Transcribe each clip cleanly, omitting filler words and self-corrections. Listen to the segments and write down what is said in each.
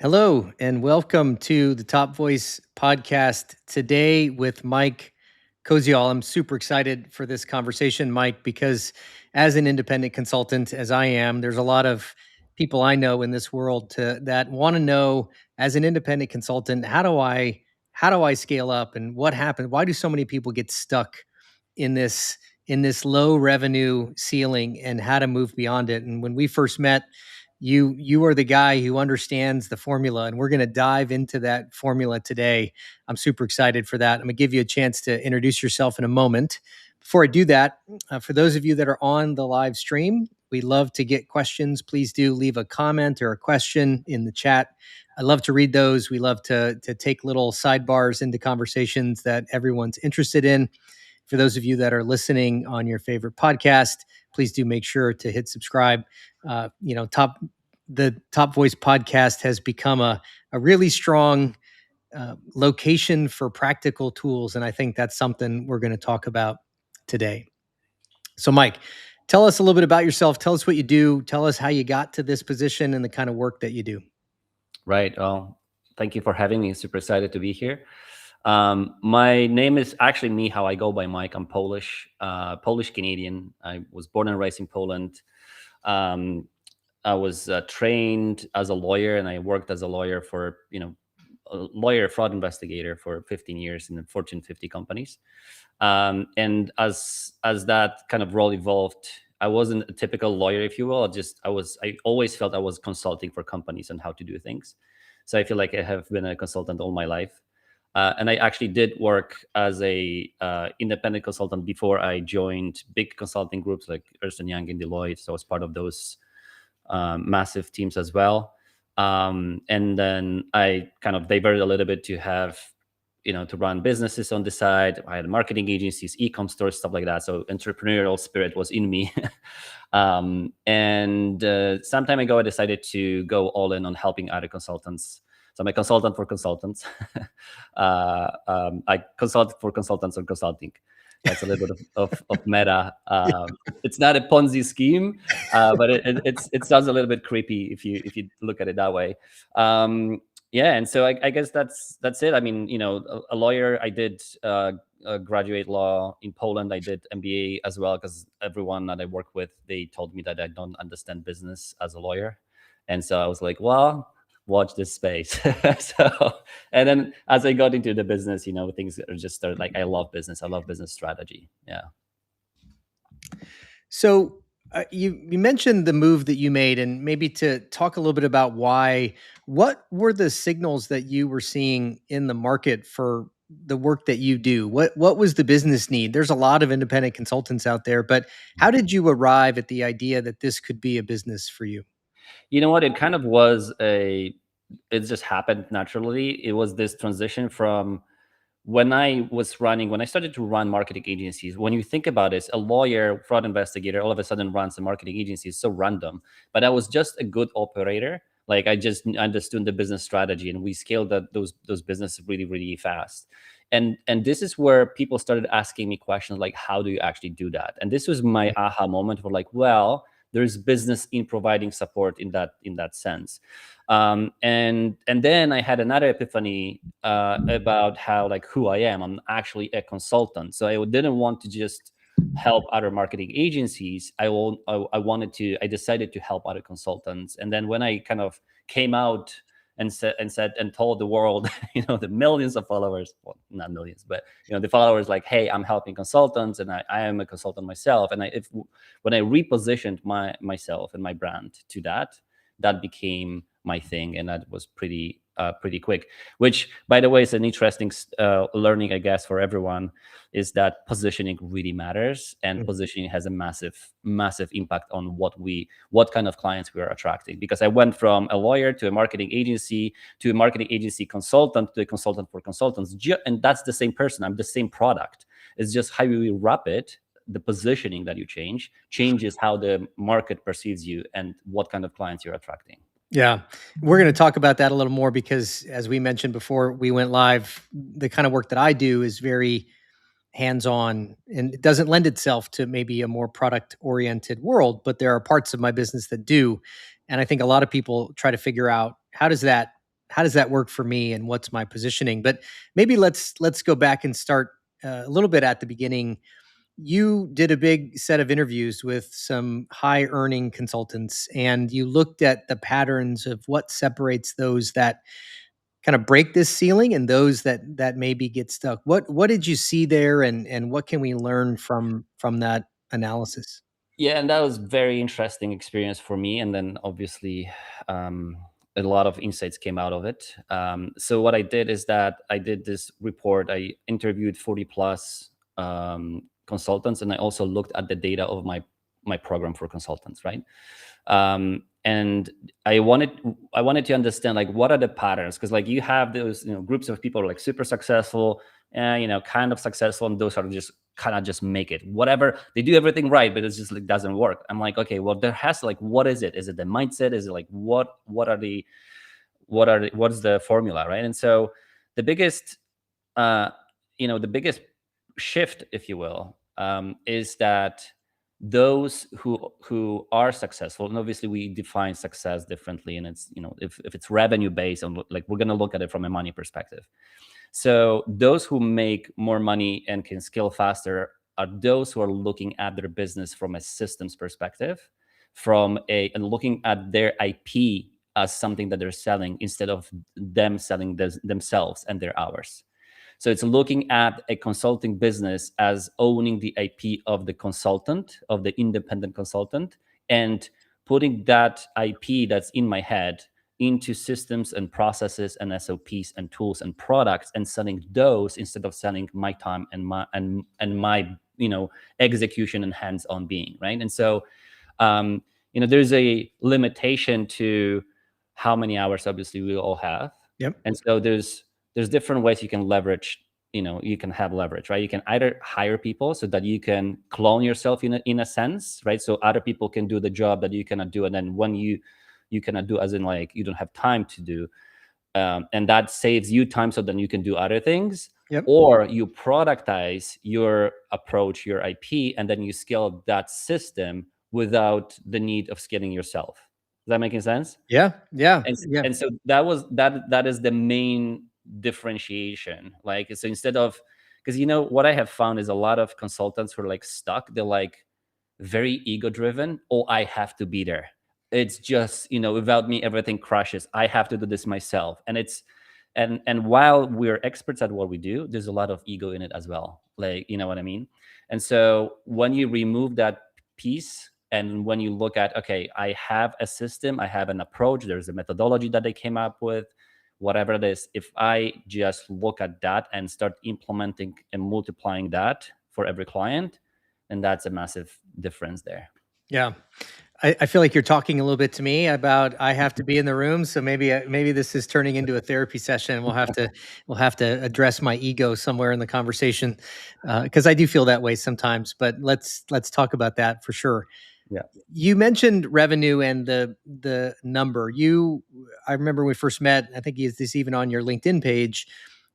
Hello, and welcome to the Top Voice podcast today with Mike Koziol. I'm super excited for this conversation, Mike, because as an independent consultant, as I am, there's a lot of people I know in this world that want to know, as an independent consultant, how do I scale up, and what happened? Why do so many people get stuck in this low revenue ceiling, and how to move beyond it? And when we first met, you are the guy who understands the formula, and we're going to dive into that formula today. I'm super excited for that. I'm going to give you a chance to introduce yourself in a moment. Before I do that, for those of you that are on the live stream, we love to get questions. Please do leave a comment or a question in the chat. I love to read those. We love to take little sidebars into conversations that everyone's interested in. For those of you that are listening on your favorite podcast, please do make sure to hit subscribe. The Top Voice podcast has become a really strong location for practical tools, and I think that's something we're going to talk about today. So, Mike, tell us a little bit about yourself. Tell us what you do. Tell us how you got to this position and the kind of work that you do. Right. Well, thank you for having me. Super excited to be here. My name is actually me, how I go by Mike. I'm Polish, Polish Canadian. I was born and raised in Poland. Um, I was trained as a lawyer, and I worked as a lawyer fraud investigator for 15 years in the Fortune 50 companies. And as that kind of role evolved, I wasn't a typical lawyer, if you will. I always felt I was consulting for companies on how to do things. So I feel like I have been a consultant all my life. And I actually did work as a independent consultant before I joined big consulting groups like Ernst & Young and Deloitte. So I was part of those massive teams as well. And then I kind of diverted a little bit to have, to run businesses on the side. I had marketing agencies, e-com stores, stuff like that. So entrepreneurial spirit was in me. And some time ago, I decided to go all in on helping other consultants. So I'm a consultant for consultants. I consult for consultants on consulting. That's a little bit of meta. It's not a Ponzi scheme, but it sounds a little bit creepy if you look at it that way. Yeah, and so I guess that's it. I mean, a lawyer. I did graduate law in Poland. I did MBA as well, because everyone that I work with, they told me that I don't understand business as a lawyer, and so I was like, well, watch this space. And then as I got into the business, things just started. Like, I love business. I love business strategy. Yeah. So you mentioned the move that you made, and maybe to talk a little bit about why. What were the signals that you were seeing in the market for the work that you do? What was the business need? There's a lot of independent consultants out there, but how did you arrive at the idea that this could be a business for you? You know what? It kind of was it just happened naturally. It was this transition from when I started to run marketing agencies. When you think about it, a lawyer, fraud investigator, all of a sudden runs a marketing agency. It's so random. But I was just a good operator. Like, I just understood the business strategy, and we scaled those businesses really, really fast. And this is where people started asking me questions like, how do you actually do that? And this was my aha moment for, like, well, there's business in providing support in that sense. And then I had another epiphany about how, like, who I am. I'm actually a consultant, so I didn't want to just help other marketing agencies. I decided to help other consultants. And then when I kind of came out and said and told the world, the millions of followers, well, not millions, but the followers, like, hey, I'm helping consultants, and I am a consultant myself. And when I repositioned myself and my brand to that became my thing, and that was pretty quick. Which, by the way, is an interesting learning, I guess, for everyone, is that positioning really matters, and positioning has a massive impact on what kind of clients we are attracting. Because I went from a lawyer to a marketing agency to a marketing agency consultant to a consultant for consultants, and that's the same person. I'm the same product. It's just how you wrap it. The positioning that you changes how the market perceives you and what kind of clients you're attracting. Yeah, we're going to talk about that a little more because, as we mentioned before we went live, the kind of work that I do is very hands-on, and it doesn't lend itself to maybe a more product-oriented world, but there are parts of my business that do. And I think a lot of people try to figure out, how does that does that work for me, and what's my positioning? But maybe let's go back and start a little bit at the beginning. You did a big set of interviews with some high earning consultants, and you looked at the patterns of what separates those that kind of break this ceiling and those that maybe get stuck. What did you see there, and what can we learn from that analysis? Yeah, and that was very interesting experience for me. And then obviously, a lot of insights came out of it. So what I did is that I did this report. I interviewed 40 plus consultants, and I also looked at the data of my program for consultants, right? And I wanted to understand, like, what are the patterns, because like you have those groups of people like super successful, kind of successful, and those are just kind of just make it whatever, they do everything right, but it's just like doesn't work. I'm like, okay, well, there has to, like, what is it? Is it the mindset? Is it like what's the formula, right? And so the biggest the biggest shift, if you will, is that those who are successful, and obviously we define success differently, and it's if it's revenue based, and like we're going to look at it from a money perspective. So those who make more money and can scale faster are those who are looking at their business from a systems perspective, and looking at their IP as something that they're selling instead of them selling themselves and their hours. So it's looking at a consulting business as owning the IP of the consultant, of the independent consultant, and putting that IP that's in my head into systems and processes and SOPs and tools and products, and selling those instead of selling my time and my execution and hands-on being, right? And so there's a limitation to how many hours obviously we all have. Yep. And so there's different ways you can leverage, you can have leverage, right? You can either hire people so that you can clone yourself in a sense, right? So other people can do the job that you cannot do, and then when you cannot do, as in like you don't have time to do, and that saves you time, so then you can do other things. Yep. Or you productize your approach, your IP, and then you scale that system without the need of scaling yourself. Is that making sense? Yeah. Yeah. and Yeah. and so that is the main differentiation. Like, so instead of, because what I have found is a lot of consultants who are like stuck, they're like very ego driven. Oh, I have to be there. It's just, without me everything crashes. I have to do this myself. And while we're experts at what we do, there's a lot of ego in it as well, like, you know what I mean? And so when you remove that piece, and when you look at, okay, I have a system, I have an approach, there's a methodology that they came up with, whatever it is, if I just look at that and start implementing and multiplying that for every client, then that's a massive difference there. Yeah. I feel like you're talking a little bit to me about I have to be in the room. So maybe this is turning into a therapy session. We'll have to address my ego somewhere in the conversation, because I do feel that way sometimes. But let's talk about that for sure. Yeah. You mentioned revenue and the number. I remember when we first met. I think is this even on your LinkedIn page?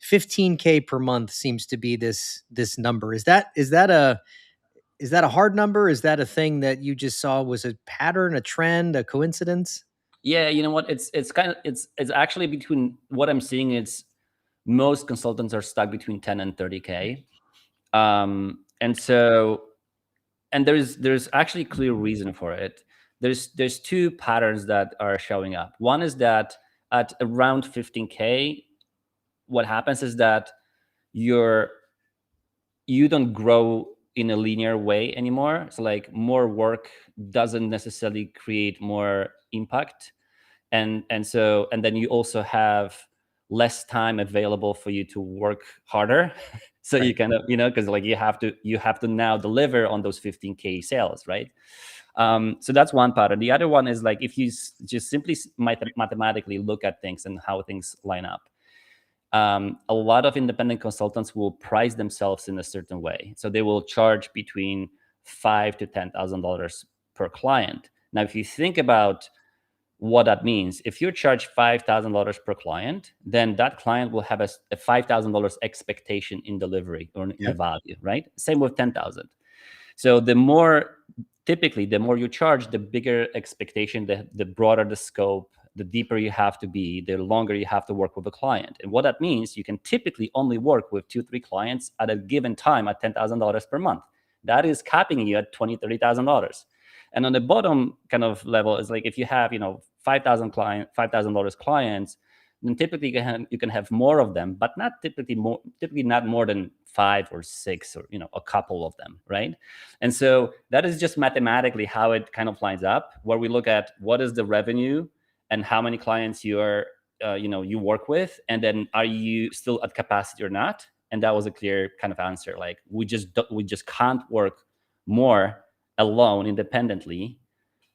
15K per month seems to be this number. Is that a hard number? Is that a thing that you just saw was a pattern, a trend, a coincidence? Yeah, you know what? It's actually between what I'm seeing is most consultants are stuck between 10 and 30K. And so, and there's actually clear reason for it. There's two patterns that are showing up. One is that at around 15K, what happens is that you don't grow in a linear way anymore. So like more work doesn't necessarily create more impact. And then you also have less time available for you to work harder. So Right. you kind of, because like you have to now deliver on those 15K sales, right? So that's one pattern. The other one is like, if you just simply mathematically look at things and how things line up, a lot of independent consultants will price themselves in a certain way. So they will charge between $5,000 to $10,000 per client. Now, if you think about what that means, if you charge $5,000 per client, then that client will have a $5,000 expectation in delivery or in Yep. value, right? Same with 10,000. So typically, the more you charge, the bigger expectation, the broader the scope, the deeper you have to be, the longer you have to work with a client. And what that means, you can typically only work with 2-3 clients at a given time at $10,000 per month. That is capping you at $20,000-$30,000. And on the bottom kind of level is like if you have, $5,000 clients, then typically you can have more of them, but not typically not more than 5 or 6 or a couple of them, right? And so that is just mathematically how it kind of lines up, where we look at what is the revenue and how many clients you work with, and then are you still at capacity or not? And that was a clear kind of answer. Like we just can't work more alone independently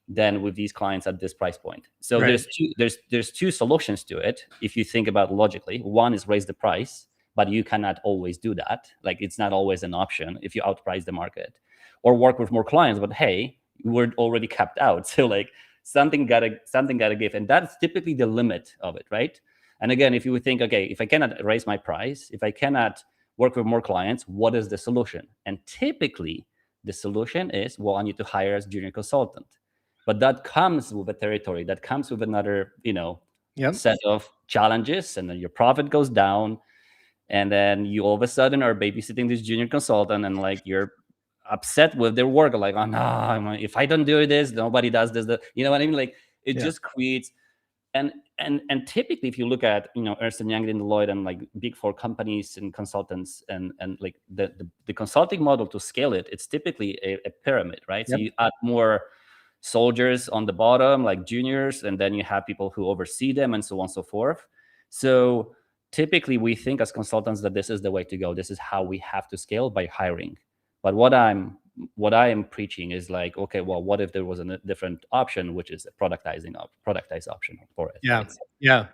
than with these clients at this price point. So Right. there's two solutions to it. If you think about logically, one is raise the price, but you cannot always do that. Like it's not always an option if you outprice the market, or work with more clients. But hey, we're already capped out, so like something gotta give, and that's typically the limit of it, right? And again, if you would think, okay, if I cannot raise my price, if I cannot work with more clients, what is the solution? And typically, the solution is, well, I need to hire a junior consultant. But that comes with a territory, that comes with another, Yep. set of challenges, and then your profit goes down, and then you all of a sudden are babysitting this junior consultant, and like you're upset with their work, like, oh no, if I don't do this, nobody does this. You know what I mean? Like it Yeah. just creates, and typically, if you look at Ernst & Young and Deloitte and like big four companies and consultants, and like the consulting model to scale it, it's typically a pyramid, right? So Yep. you add more soldiers on the bottom, like juniors, and then you have people who oversee them, and so on and so forth. So typically we think as consultants that this is the way to go. This is how we have to scale, by hiring. But what I am preaching is like, okay, well, what if there was a different option, which is a productize option for it, Yeah. right? Yeah.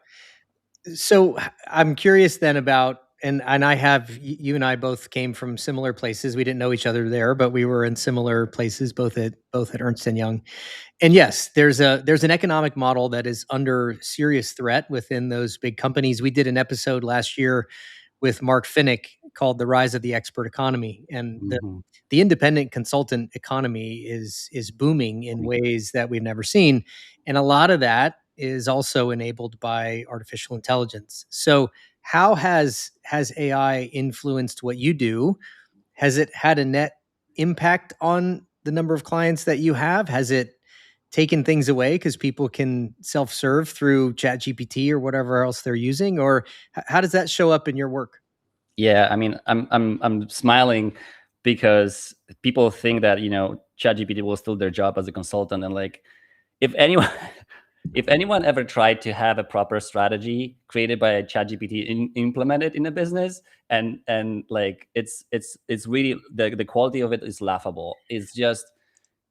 So I'm curious then about, and I have, you and I both came from similar places. We didn't know each other there, but we were in similar places, both at Ernst and Young. And yes, there's an economic model that is under serious threat within those big companies. We did an episode last year with Mark Finnick called "The Rise of the Expert Economy," and Mhm. the independent consultant economy is booming in ways that we've never seen, and a lot of that is also enabled by artificial intelligence. So, how has AI influenced what you do? Has it had a net impact on the number of clients that you have? Has it taken things away because people can self-serve through ChatGPT or whatever else they're using? Or how does that show up in your work? Yeah, I mean, I'm smiling because people think that ChatGPT will steal their job as a consultant, and like if anyone if anyone ever tried to have a proper strategy created by a ChatGPT implemented in a business, and like it's really the quality of it is laughable. It's just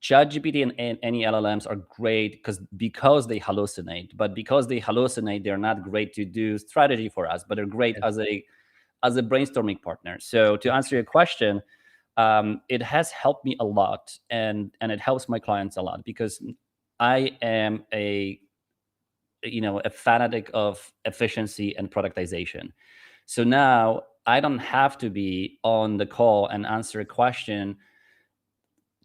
ChatGPT and any LLMs are great because they hallucinate, but because they hallucinate, they're not great to do strategy for us, but they're great Yeah. as a brainstorming partner. So to answer your question, it has helped me a lot, and it helps my clients a lot, because I am a fanatic of efficiency and productization. So now I don't have to be on the call and answer a question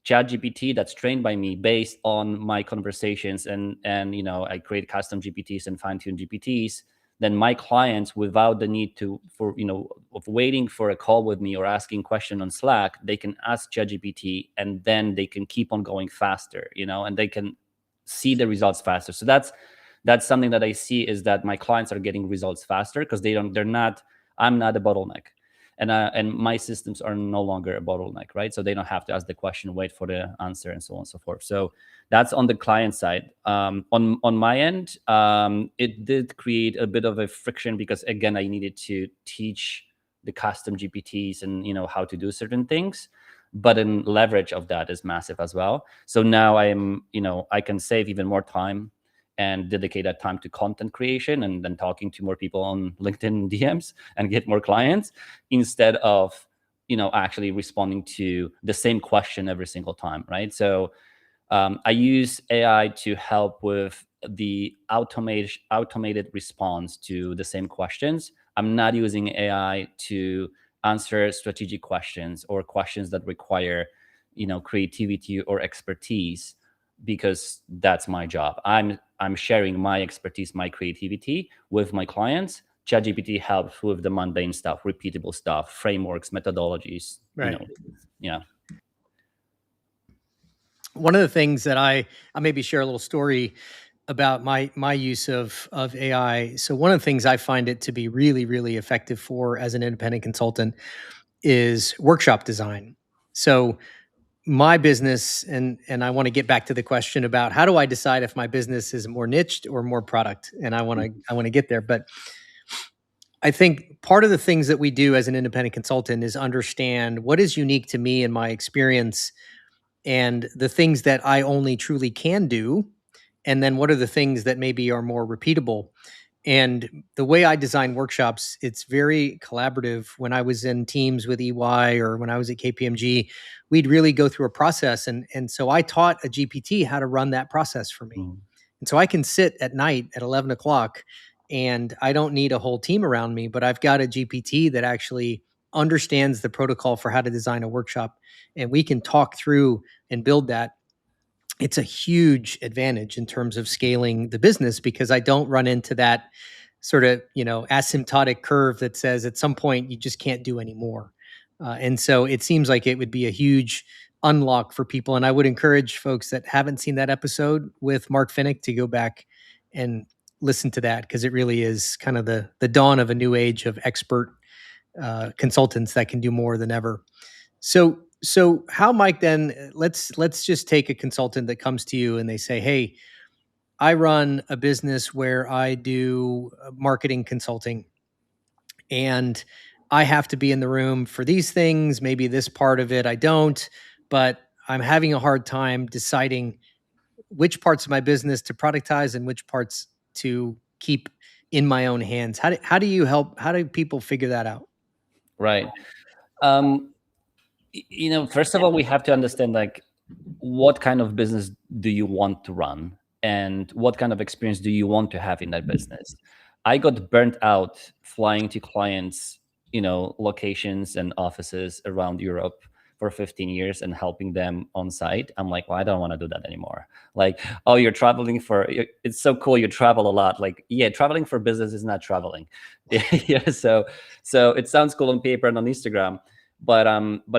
ChatGPT that's trained by me based on my conversations, and I create custom GPTs and fine tune GPTs. Then my clients, without the need of waiting for a call with me or asking question on Slack, they can ask ChatGPT, and then they can keep on going faster, and they can see the results faster. So that's something that I see, is that my clients are getting results faster because I'm not a bottleneck, and my systems are no longer a bottleneck, right? So they don't have to ask the question, wait for the answer, and so on and so forth. So that's on the client side. On my end, it did create a bit of a friction, because again, I needed to teach the custom GPTs and how to do certain things. But then leverage of that is massive as well. So now I can save even more time and dedicate that time to content creation, and then talking to more people on LinkedIn DMs and get more clients, instead of actually responding to the same question every single time, right? So I use AI to help with the automated response to the same questions. I'm not using AI to answer strategic questions or questions that require creativity or expertise, because that's my job. I'm sharing my expertise, my creativity with my clients. ChatGPT helps with the mundane stuff, repeatable stuff, frameworks, methodologies. Right. Yeah. One of the things that I maybe share a little story about my use of AI. So one of the things I find it to be really really effective for as an independent consultant is workshop design. So my business, and I want to get back to the question about how do I decide if my business is more niched or more product, and I want to get there. But I think part of the things that we do as an independent consultant is understand what is unique to me and my experience and the things that I only truly can do, and then what are the things that maybe are more repeatable. And the way I design workshops, it's very collaborative. When I was in teams with EY or when I was at KPMG, we'd really go through a process. And so I taught a GPT how to run that process for me. Mhm. And so I can sit at night at 11 o'clock and I don't need a whole team around me, but I've got a GPT that actually understands the protocol for how to design a workshop. And we can talk through and build that. It's a huge advantage in terms of scaling the business because I don't run into that sort of asymptotic curve that says at some point you just can't do anymore. And so it seems like it would be a huge unlock for people. And I would encourage folks that haven't seen that episode with Mark Finnick to go back and listen to that because it really is kind of the dawn of a new age of expert consultants that can do more than ever. So how, Mike, then let's just take a consultant that comes to you and they say, "Hey, I run a business where I do marketing consulting and I have to be in the room for these things, maybe this part of it I don't, but I'm having a hard time deciding which parts of my business to productize and which parts to keep in my own hands." How do you help? How do people figure that out? Right. Um, First of all, we have to understand like what kind of business do you want to run and what kind of experience do you want to have in that business. I got burnt out flying to clients, locations and offices around Europe for 15 years and helping them on site. I'm like, well, I don't want to do that anymore. Like, oh, you're traveling it's so cool, you travel a lot. Like, yeah, traveling for business is not traveling. Yeah, so it sounds cool on paper and on Instagram, but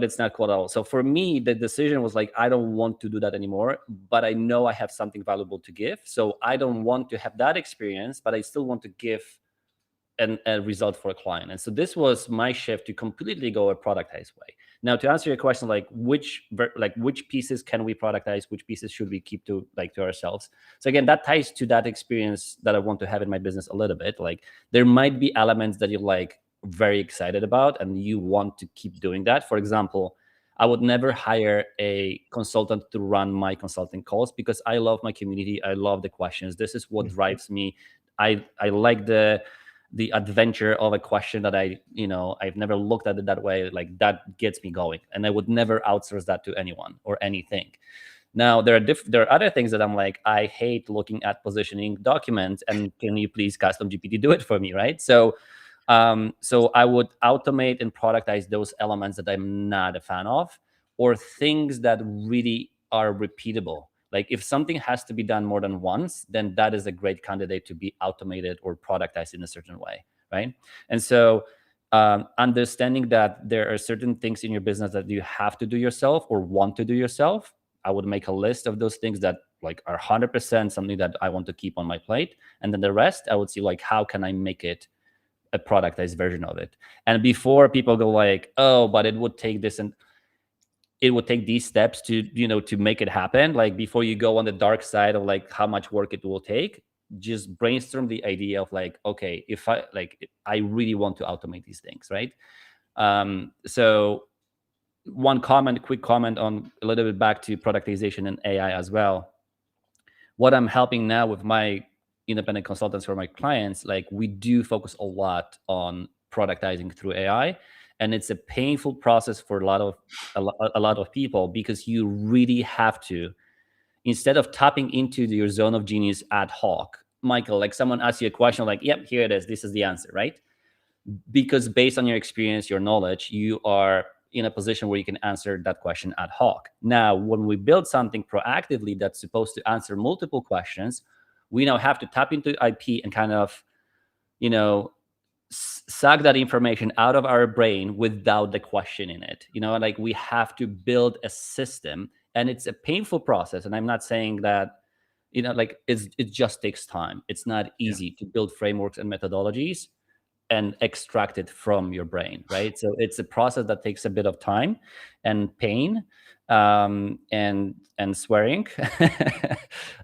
it's not cool at all. So for me, the decision was like, I don't want to do that anymore, but I know I have something valuable to give. So I don't want to have that experience, but I still want to give a result for a client. And so this was my shift to completely go a productized way. Now, to answer your question, like which pieces can we productize, which pieces should we keep to ourselves? So again, that ties to that experience that I want to have in my business a little bit. Like there might be elements that you're like very excited about and you want to keep doing that. For example, I would never hire a consultant to run my consulting calls because I love my community. I love the questions. This is what drives me. I like the adventure of a question that I've never looked at it that way. Like that gets me going, and I would never outsource that to anyone or anything. Now there are other things that I'm like, I hate looking at positioning documents, and can you please custom GPT do it for me, right? So I would automate and productize those elements that I'm not a fan of, or things that really are repeatable. Like if something has to be done more than once, then that is a great candidate to be automated or productized in a certain way, right? And so understanding that there are certain things in your business that you have to do yourself or want to do yourself, I would make a list of those things that like are 100% something that I want to keep on my plate. And then the rest, I would see like, how can I make it a productized version of it? And before people go like, oh, but it would take this and it would take these steps to make it happen, like before you go on the dark side of like how much work it will take, just brainstorm the idea of like, okay, if I really want to automate these things, right? So quick comment on a little bit back to productization and AI as well. What I'm helping now with my independent consultants for my clients, like we do focus a lot on productizing through AI, and it's a painful process for a lot of people because you really have to, instead of tapping into your zone of genius ad hoc, Michael, like someone asks you a question, like, yep, here it is, this is the answer, right? Because based on your experience, your knowledge, you are in a position where you can answer that question ad hoc. Now, when we build something proactively that's supposed to answer multiple questions, We now have to tap into IP and kind of, you know, suck that information out of our brain without the question in it. Like we have to build a system, and it's a painful process. And I'm not saying that, like it just takes time. It's not Yeah. easy to build frameworks and methodologies and extract it from your brain, right? So it's a process that takes a bit of time and pain, and swearing,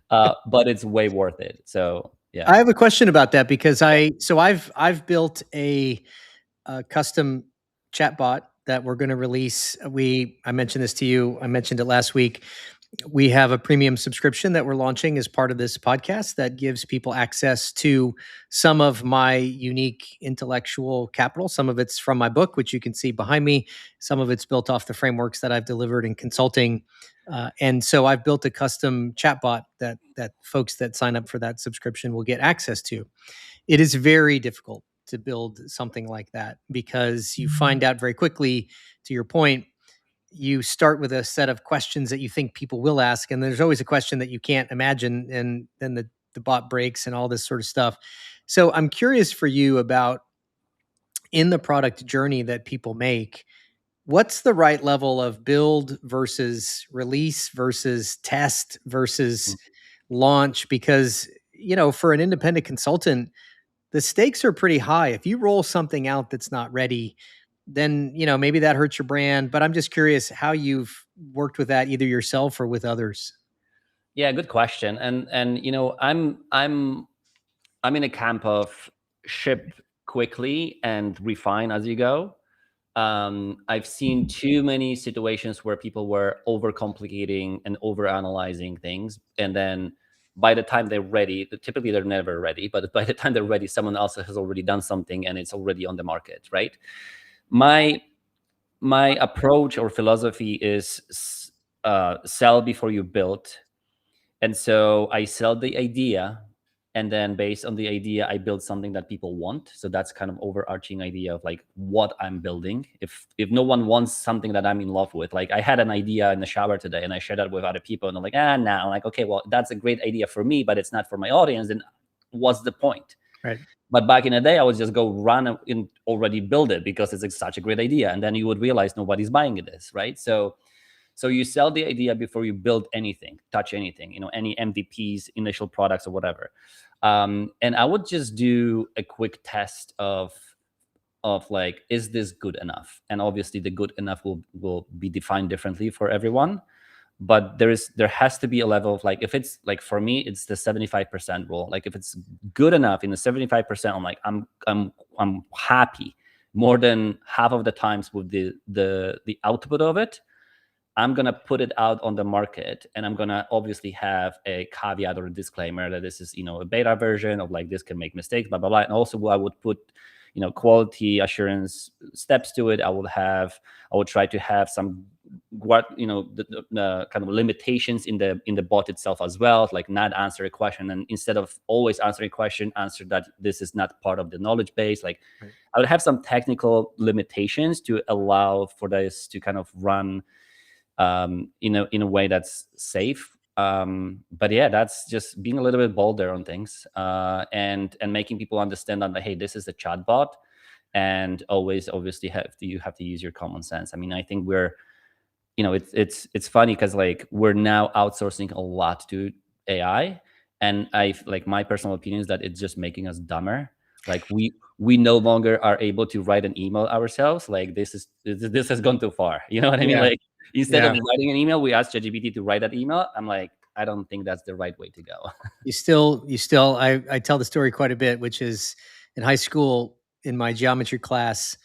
but it's way worth it. So yeah. I have a question about that because I've built a custom chatbot that we're going to release. I mentioned this to you. I mentioned it last week. We have a premium subscription that we're launching as part of this podcast that gives people access to some of my unique intellectual capital. Some of it's from my book, which you can see behind me. Some of it's built off the frameworks that I've delivered in consulting. And so I've built a custom chatbot that folks that sign up for that subscription will get access to. It is very difficult to build something like that because you find out very quickly, to your point, you start with a set of questions that you think people will ask, and there's always a question that you can't imagine, and then the bot breaks and all this sort of stuff. So I'm curious for you about, in the product journey that people make, what's the right level of build versus release versus test versus launch? Because, for an independent consultant, the stakes are pretty high. If you roll something out that's not ready, then, maybe that hurts your brand. But I'm just curious how you've worked with that, either yourself or with others. Yeah, good question. And I'm in a camp of ship quickly and refine as you go. I've seen too many situations where people were overcomplicating and overanalyzing things, and then by the time they're ready, typically they're never ready, but by the time they're ready, someone else has already done something and it's already on the market, right? My my approach or philosophy is sell before you build. And so I sell the idea, and then based on the idea, I build something that people want. So that's kind of overarching idea of like what I'm building. If no one wants something that I'm in love with, like I had an idea in the shower today and I shared that with other people, and they're like, no, I'm like, okay, well, that's a great idea for me, but it's not for my audience. Then what's the point? Right. But back in the day, I would just go run and already build it because it's such a great idea, and then you would realize nobody's buying this, right? So you sell the idea before you build anything, touch anything, any MVPs, initial products, or whatever. And I would just do a quick test of like, is this good enough? And obviously, the good enough will be defined differently for everyone. But there has to be a level of like, if it's like, for me, it's the 75% rule. Like if it's good enough in the 75%, I'm like, I'm happy more than half of the times with the output of it. I'm going to put it out on the market, and I'm going to obviously have a caveat or a disclaimer that this is, a beta version of like, this can make mistakes, blah, blah, blah. And also I would put, quality assurance steps to it. I would try to have some, the kind of limitations in the bot itself as well, like not answer a question. And instead of always answering a question, answer that this is not part of the knowledge base. Like right. I would have some technical limitations to allow for this to kind of run in a way that's safe. But yeah, that's just being a little bit bolder on things, and making people understand that, hey, this is a chatbot, and always obviously you have to use your common sense. I mean, I think we're, it's funny because like we're now outsourcing a lot to AI, and I like, my personal opinion is that it's just making us dumber. Like we no longer are able to write an email ourselves. Like this has gone too far. You know what I mean? Like instead of writing an email, we ask ChatGPT to write that email. I'm like, I don't think that's the right way to go. You still, I tell the story quite a bit, which is in high school, in my geometry class,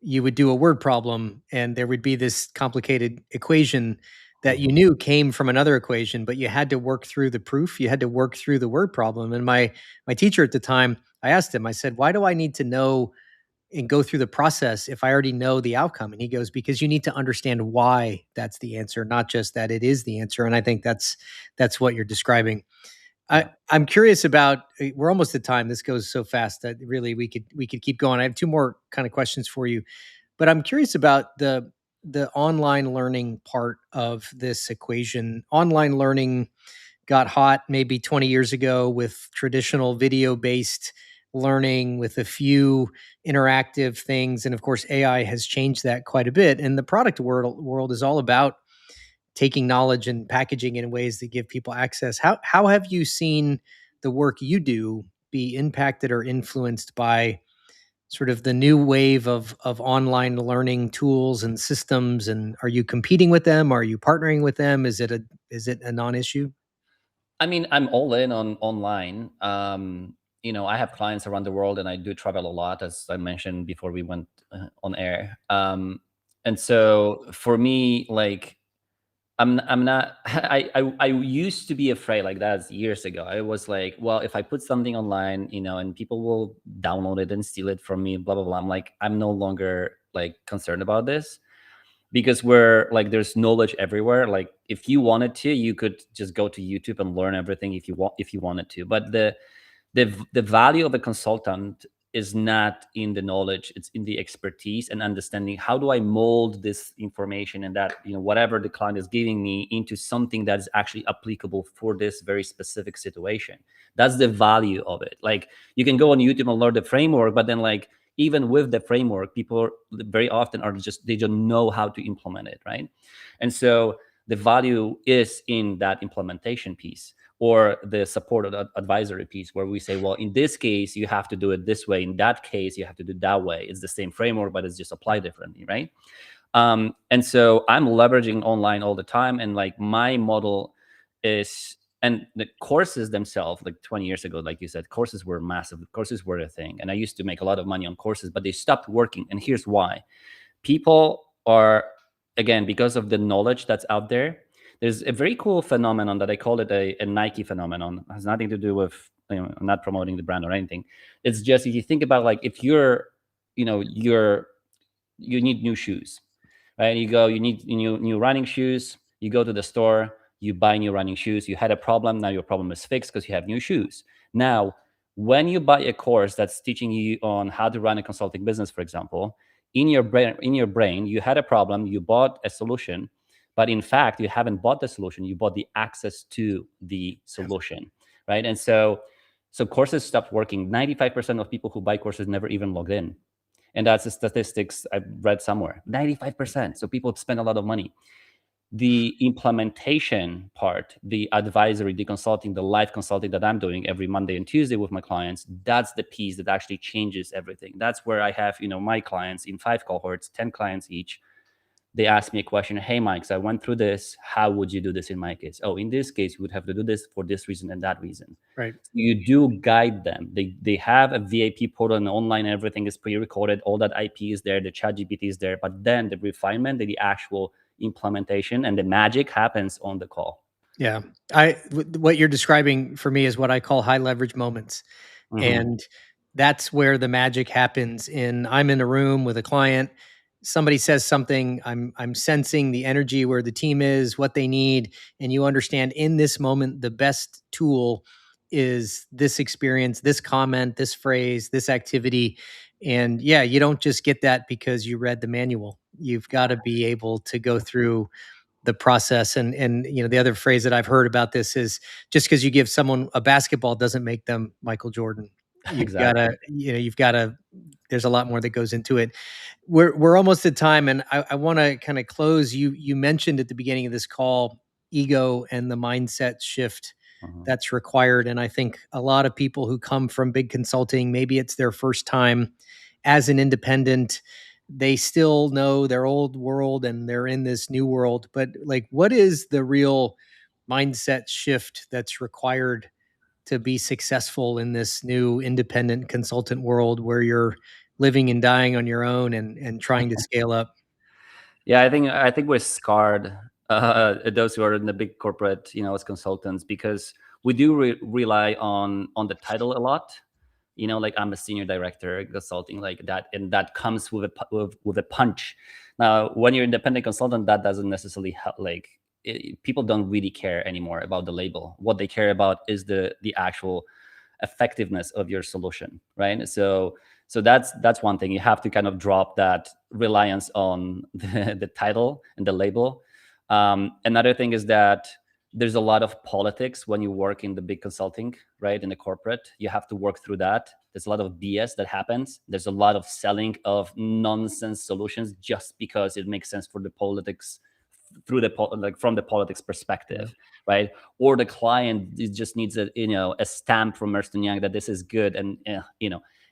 you would do a word problem and there would be this complicated equation that you knew came from another equation, but you had to work through the proof. You had to work through the word problem. And my teacher at the time, I asked him, I said, why do I need to know and go through the process if I already know the outcome? And he goes, because you need to understand why that's the answer, not just that it is the answer. And I think that's what you're describing. I'm curious about, we're almost at time. This goes so fast that really we could keep going. I have two more kind of questions for you, but I'm curious about the online learning part of this equation. Online learning, got hot maybe 20 years ago with traditional video based learning with a few interactive things. And of course, AI has changed that quite a bit. And the product world is all about taking knowledge and packaging it in ways that give people access. How have you seen the work you do be impacted or influenced by sort of the new wave of online learning tools and systems? And are you competing with them? Are you partnering with them? Is it a non-issue? I mean, I'm all in on online. I have clients around the world, and I do travel a lot, as I mentioned before we went on air. And so for me, like, I'm not. I used to be afraid like that years ago. I was like, well, if I put something online, and people will download it and steal it from me, blah blah blah. I'm like, I'm no longer like concerned about this, because we're like, there's knowledge everywhere. Like, if you wanted to, you could just go to YouTube and learn everything if you wanted to. But the value of a consultant is not in the knowledge, it's in the expertise and understanding how do I mold this information and that, whatever the client is giving me, into something that is actually applicable for this very specific situation. That's the value of it. Like, you can go on YouTube and learn the framework, but then, like, even with the framework, people very often are just, they don't know how to implement it, right? And so the value is in that implementation piece, or the support of advisory piece, where we say, well, in this case you have to do it this way, in that case you have to do it that way. It's the same framework, but it's just applied differently, right? And so I'm leveraging online all the time, and like, my model is, and the courses themselves, like 20 years ago, like you said, courses were massive, courses were a thing, and I used to make a lot of money on courses, but they stopped working. And here's why. People are, again, because of the knowledge that's out there. There's a very cool phenomenon that I call it a Nike phenomenon. It has nothing to do with, I'm not promoting the brand or anything. It's just, if you think about, like, if you need new shoes, right? You need new running shoes. You go to the store, you buy new running shoes. You had a problem, now your problem is fixed because you have new shoes. Now, when you buy a course that's teaching you on how to run a consulting business, for example, in your brain, you had a problem, you bought a solution, but in fact, you haven't bought the solution, you bought the access to the solution, right? And so courses stopped working. 95% of people who buy courses never even logged in. And that's the statistics I've read somewhere. 95%. So people spend a lot of money. The implementation part, the advisory, the consulting, the live consulting that I'm doing every Monday and Tuesday with my clients, that's the piece that actually changes everything. That's where I have, my clients in 5 cohorts, 10 clients each. They ask me a question. Hey, Mike, so I went through this. How would you do this in my case? Oh, in this case, you would have to do this for this reason and that reason. Right. You do guide them. They have a VIP portal and online. Everything is pre-recorded. All that IP is there. The chat GPT is there. But then the refinement, the actual implementation, and the magic happens on the call. Yeah. What you're describing for me is what I call high leverage moments. Mm-hmm. And that's where the magic happens. I'm in a room with a client, somebody says something, I'm sensing the energy where the team is, what they need, and you understand in this moment the best tool is this experience, this comment, this phrase, this activity. And yeah, you don't just get that because you read the manual. You've got to be able to go through the process. And the other phrase that I've heard about this is, just because you give someone a basketball doesn't make them Michael Jordan. You've got Exactly. to, there's a lot more that goes into it. We're almost at time, and I want to kind of close. You mentioned at the beginning of this call ego and the mindset shift Mm-hmm. that's required. And I think a lot of people who come from big consulting, maybe it's their first time as an independent, they still know their old world and they're in this new world. But like, what is the real mindset shift that's required to be successful in this new independent consultant world where you're living and dying on your own and trying to scale up? Yeah, I think we're scarred, those who are in the big corporate, as consultants, because we do rely on the title a lot. Like, I'm a senior director consulting, like that, and that comes with with a punch. Now, when you're independent consultant, that doesn't necessarily help. Like, people don't really care anymore about the label. What they care about is the actual effectiveness of your solution, right? So that's one thing. You have to kind of drop that reliance on the title and the label. Another thing is that there's a lot of politics when you work in the big consulting, right? In the corporate, you have to work through that. There's a lot of BS that happens. There's a lot of selling of nonsense solutions just because it makes sense for the politics, through the like from the politics Yeah. perspective, right? Or the client just needs a, a stamp from Ernst and Young that this is good, and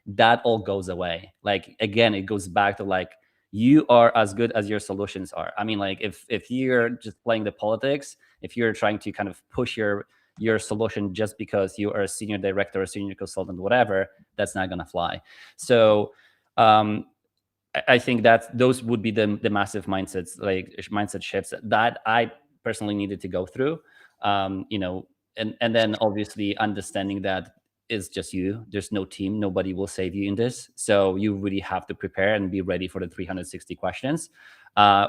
that all goes away. Like, again, it goes back to like, you are as good as your solutions are. I mean, like, if you're just playing the politics, if you're trying to kind of push your solution just because you are a senior director, a senior consultant, whatever, that's not going to fly. So I think that those would be the massive mindsets, like mindset shifts that I personally needed to go through. And then obviously understanding that it's just you. There's no team. Nobody will save you in this. So you really have to prepare and be ready for the 360 questions,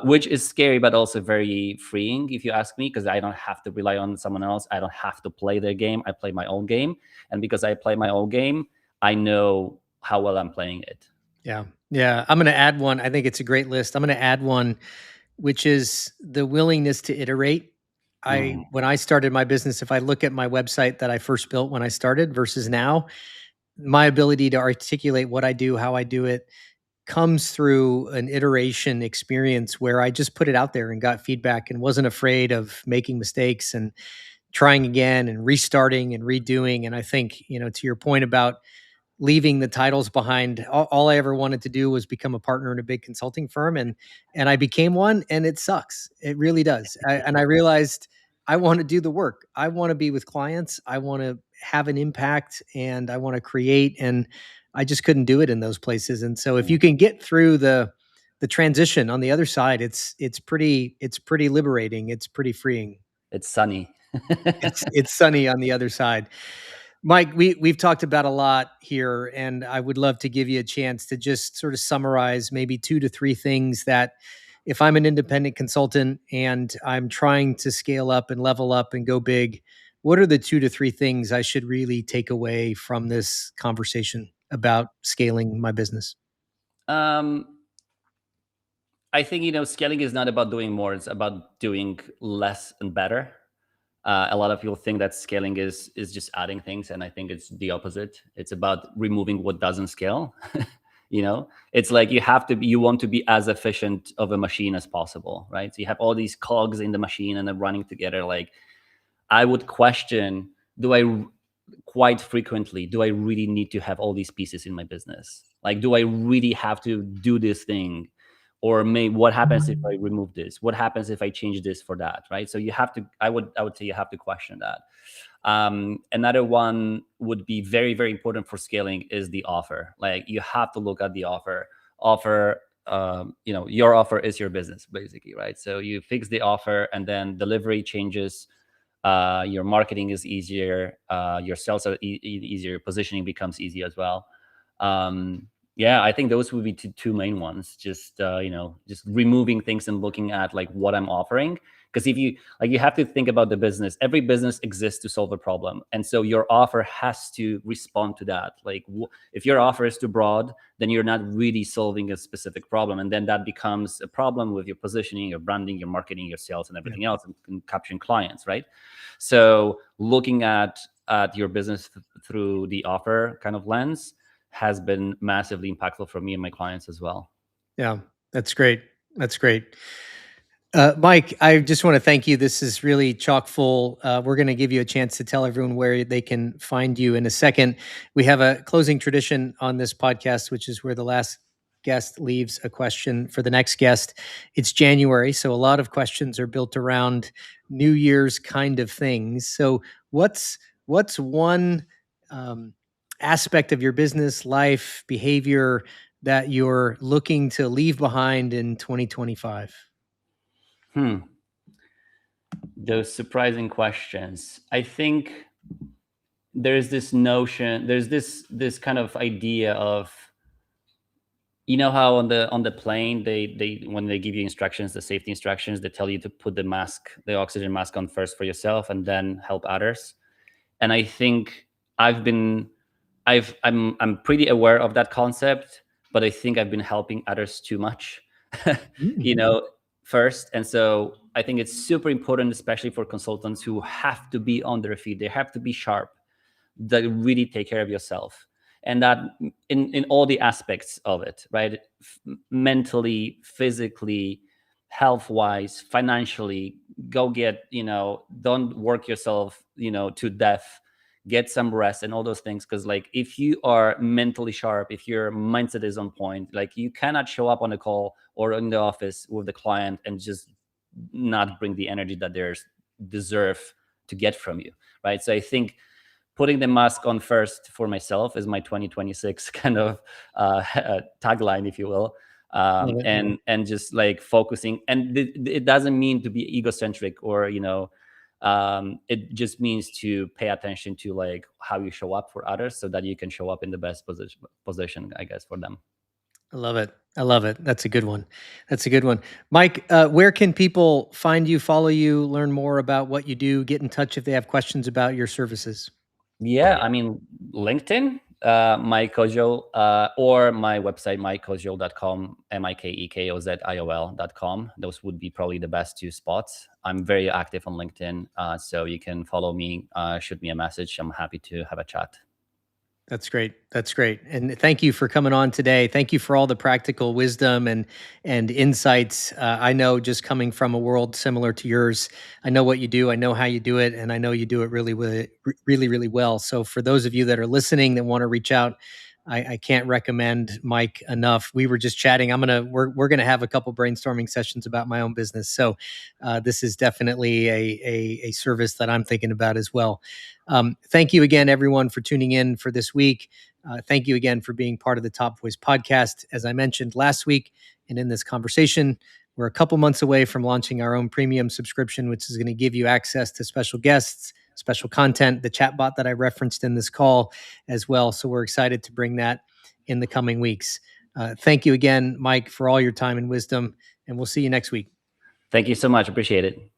which is scary, but also very freeing, if you ask me, because I don't have to rely on someone else. I don't have to play their game. I play my own game. And because I play my own game, I know how well I'm playing it. Yeah. Yeah. I'm going to add one. I think it's a great list. I'm going to add one, which is the willingness to iterate. Mm. When I started my business, if I look at my website that I first built when I started versus now, my ability to articulate what I do, how I do it, comes through an iteration experience where I just put it out there and got feedback and wasn't afraid of making mistakes and trying again and restarting and redoing. And I think, to your point about leaving the titles behind, all I ever wanted to do was become a partner in a big consulting firm, and I became one, and it sucks. It really does. And I realized I want to do the work. I want to be with clients. I want to have an impact, and I want to create, and I just couldn't do it in those places. And so if you can get through the transition on the other side, it's pretty liberating. It's pretty freeing. It's sunny. It's sunny on the other side. Mike, we've talked about a lot here, and I would love to give you a chance to just sort of summarize maybe 2 to 3 things that, if I'm an independent consultant and I'm trying to scale up and level up and go big, what are the 2 to 3 things I should really take away from this conversation about scaling my business? um, I think, scaling is not about doing more; it's about doing less and better. A lot of people think that scaling is just adding things, and I think it's the opposite. It's about removing what doesn't scale. It's like you want to be as efficient of a machine as possible, right? So you have all these cogs in the machine and they're running together. Like, I would question, quite frequently, do I really need to have all these pieces in my business? Like, do I really have to do this thing? Or what happens if I remove this? What happens if I change this for that? Right. So you have to, I would say you have to question that. Another one would be very, very important for scaling is the offer. Like, you have to look at the offer. Your offer is your business, basically, right? So you fix the offer, and then delivery changes. Your marketing is easier. Your sales are easier. Positioning becomes easy as well. Yeah, I think those would be two main ones. Just removing things and looking at like what I'm offering. Because if you have to think about the business. Every business exists to solve a problem, and so your offer has to respond to that. Like, if your offer is too broad, then you're not really solving a specific problem, and then that becomes a problem with your positioning, your branding, your marketing, your sales, and everything else, and capturing clients, right? So looking at your business through the offer kind of lens has been massively impactful for me and my clients as well. Yeah, that's great. That's great. Mike, I just want to thank you. This is really chock full. We're going to give you a chance to tell everyone where they can find you in a second. We have a closing tradition on this podcast, which is where the last guest leaves a question for the next guest. It's January, so a lot of questions are built around New Year's kind of things. So, what's one aspect of your business, life, behavior that you're looking to leave behind in 2025? Those surprising questions. I think there's this notion, there's this kind of idea of, how on the plane, they when they give you instructions, the safety instructions, they tell you to put the oxygen mask on first for yourself and then help others. And I think I'm pretty aware of that concept, but I think I've been helping others too much, Mm. first. And so I think it's super important, especially for consultants who have to be on their feet. They have to be sharp, that really take care of yourself, and that in all the aspects of it, right? Mentally, physically, health wise, financially. Go get, don't work yourself, to death. Get some rest and all those things, because like if you are mentally sharp, if your mindset is on point, like you cannot show up on a call or in the office with the client and just not bring the energy that they deserve to get from you, right? So I think putting the mask on first for myself is my 2026 kind of tagline, if you will. And just like focusing, and it doesn't mean to be egocentric or it just means to pay attention to like how you show up for others, so that you can show up in the best position, I guess, for them. I love it. I love it. That's a good one. That's a good one. Mike, where can people find you, follow you, learn more about what you do, get in touch if they have questions about your services? Yeah, I mean, LinkedIn, Mike Koziol, or my website, mikekoziol.com, mikekoziol.com. Those would be probably the best two spots. I'm very active on LinkedIn, so you can follow me, shoot me a message. I'm happy to have a chat. That's great. That's great. And thank you for coming on today. Thank you for all the practical wisdom and insights. I know, just coming from a world similar to yours, I know what you do. I know how you do it, and I know you do it really well. So for those of you that are listening that want to reach out, I can't recommend Mike enough. We were just chatting. We're gonna have a couple brainstorming sessions about my own business. So this is definitely a service that I'm thinking about as well. Thank you again, everyone, for tuning in for this week. Thank you again for being part of the Top Voice podcast. As I mentioned last week and in this conversation, we're a couple months away from launching our own premium subscription, which is going to give you access to special guests, special content, the chatbot that I referenced in this call as well. So we're excited to bring that in the coming weeks. Thank you again, Mike, for all your time and wisdom, and we'll see you next week. Thank you so much. Appreciate it.